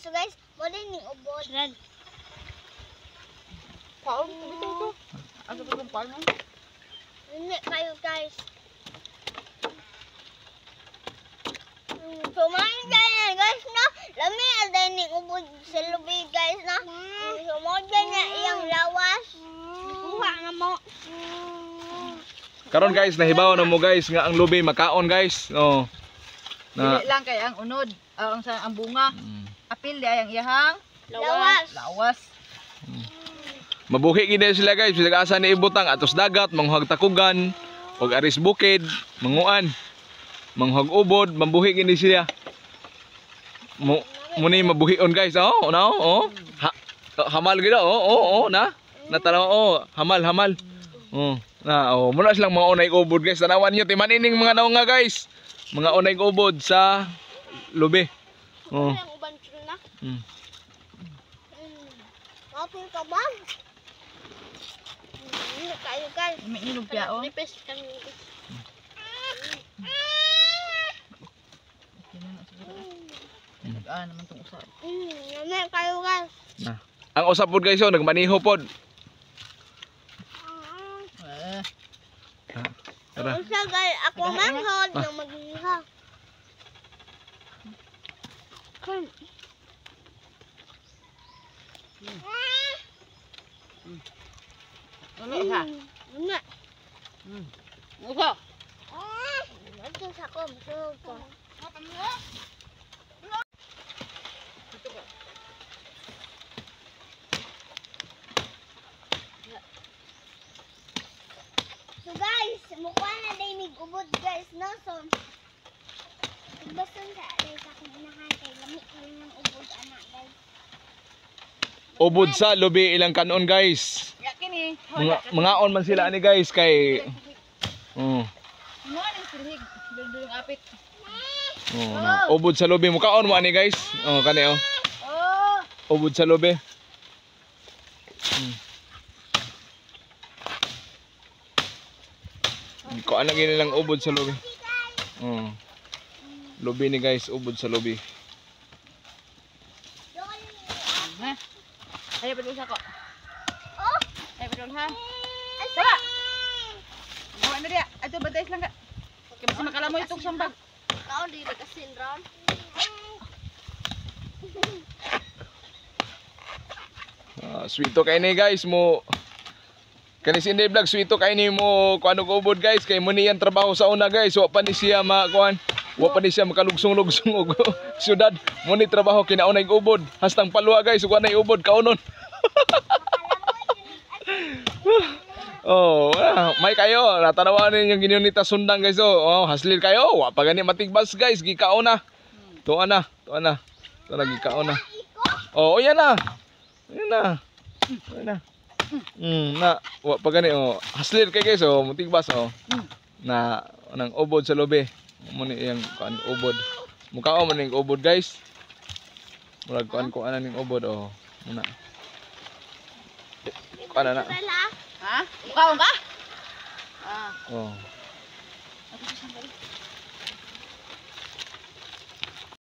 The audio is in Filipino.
So guys, mo din ni ubod. Paul, ito. Ano ba yung paano? Hindi kayo guys. Sumain tayo guys no. Lami aday ni ubod sa lubi guys no. Sumodyan niya iyang lawas. Kuha na mo. Karon guys, nahibaw na mo guys nga ang lubi makaon guys. Oh. Dili lang kay ang unod, ang bunga. Apil di ay ang iyahang lawas. Mabuhi gid sila guys, bisag asa ni ibutang atos dagat, manghag takugan, og aris bukid, manguan, manghag ubod, mabuhi gid sila. Muni mabuhion guys, oh, no, oh. Hamal gid oh, na. Natanaw oh, hamal. Oh, na oh, muna silang mga unay ubod guys. Tanawan niyo timanining mga naunga guys. Mga unay ubod sa lubi. Oh. Mapil ka ba? Hindi kayo guys. May ilupya oh. Nipis kami. Naman tong usap. Hindi kayo guys. Nah. Ang usap pod guys, oh, nagmaniho pod. Tara. Usa guys, ako manghod na magniha. Kun. Ano ha? Una. Ugo. Ito sa ko, masarap ko. So guys, mukha na din ubod guys, no? So, bason sa alay sa akong inahan kay lamig ko yung ubod anak guys. Ubod sa lubi ilang kanon guys. Yakin eh. Mangaon man sila ani guys kay oh. Ano ang silhig? Dulong apit. Oh, na. Ubod sa lubi mo kaon mo ani guys. Oh, kani oh. Oh. Ubod sa lubi. Ko ana gini lang ubod sa lubi. Oh. Lubi ni guys, ubod sa lubi. Ayo pedul sa ko. Oh, Ayo pedul ha. Tara. Bawa na dia. Ato batay lang ka. Kaya mas makalamoy itong sambag. kau di dekasin Ron. Sweeto kay ni guys mo. Kani si Inday Vlog, sweeto kay ni mo kuano ko ubod guys kay mo niyan trabaho sa una guys. Wa pa ni siya makuan. Wa pa ni siya makalugsong-lugsong og syudad. Mo ni trabaho kinaunay ubod. Hastang palwa guys, ug anay ubod kaunon. Oh, may kayo. Natanawan ninyo ginunita sundang guys. Oh, haslir kayo. Wa pa gani matigbas guys, gikaon na. Tuwa na. Tuwa na gikaon na. Oh, yan na. Yan na. Yan na. Na, wa pa gani oh. Haslir kay guys oh, mutigbas oh. Na nang ubod sa lobe. Mo ni yang kuan ubod. Mukao man ning ubod guys. Murag kuan ko ana ning ubod oh. Muna. Kuan na. Ha? Mukhaon ka? Oh.